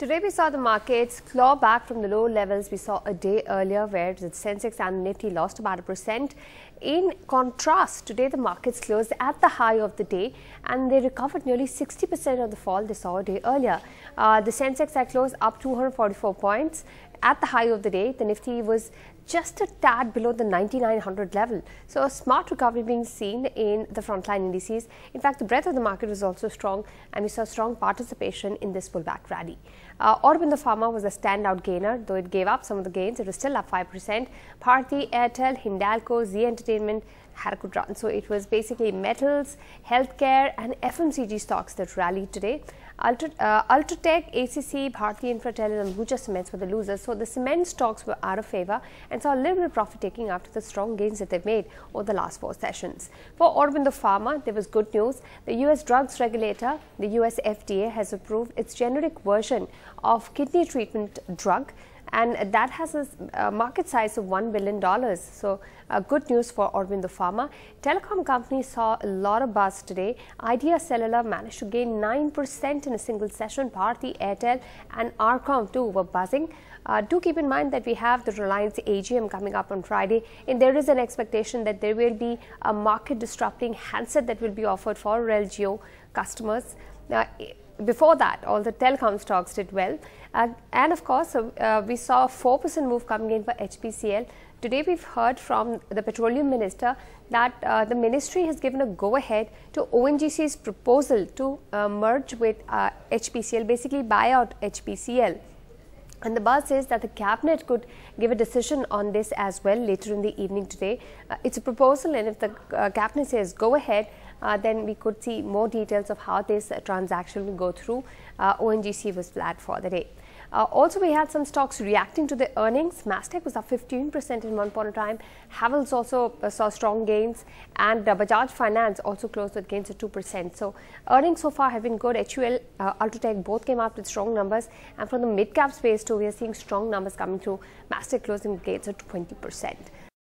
Today we saw the markets claw back from the low levels we saw a day earlier, where the Sensex and Nifty lost about 1%. In contrast, today the markets closed at the high of the day and they recovered nearly 60% of the fall they saw a day earlier. The Sensex had closed up 244 points. At the high of the day, the Nifty was just a tad below the 9900 level. So a smart recovery being seen in the frontline indices. In fact, the breadth of the market was also strong and we saw strong participation in this pullback rally. Aurobindo Pharma was a standout gainer, though it gave up some of the gains. It was still up 5%. Bharti Airtel, Hindalco, Zee Entertainment had a good run. So it was basically metals, healthcare and FMCG stocks that rallied today. Ultratech, ACC, Bharti Airtel and Hindalco Cements were the losers. So the cement stocks were out of favor and saw a little bit of profit taking after the strong gains that they've made over the last 4 sessions. For Aurobindo Pharma, there was good news. The US drugs regulator, the US FDA, has approved its generic version of kidney treatment drug, and that has a market size of $1 billion. So good news for Aurobindo Pharma. Telecom companies saw a lot of buzz today. Idea Cellular managed to gain 9% in a single session. Bharti Airtel and Arcom too were buzzing. Do keep in mind that we have the Reliance AGM coming up on Friday, and there is an expectation that there will be a market disrupting handset that will be offered for RelGeo customers. Before that, all the telecom stocks did well. And of course, we saw a 4% move coming in for HPCL. Today, we've heard from the Petroleum Minister that the ministry has given a go-ahead to ONGC's proposal to merge with HPCL, basically buy out HPCL. And the buzz is that the cabinet could give a decision on this as well later in the evening today. It's a proposal, and if the cabinet says go ahead, then we could see more details of how this transaction will go through. ONGC was flat for the day. Also, we had some stocks reacting to the earnings. Mastec was up 15% in one point of time. Havells also saw strong gains, and Bajaj Finance also closed with gains of 2%. So earnings so far have been good. HUL, Ultratech both came out with strong numbers, and from the mid-cap space too, we are seeing strong numbers coming through. Mastec closing with gains of 20%.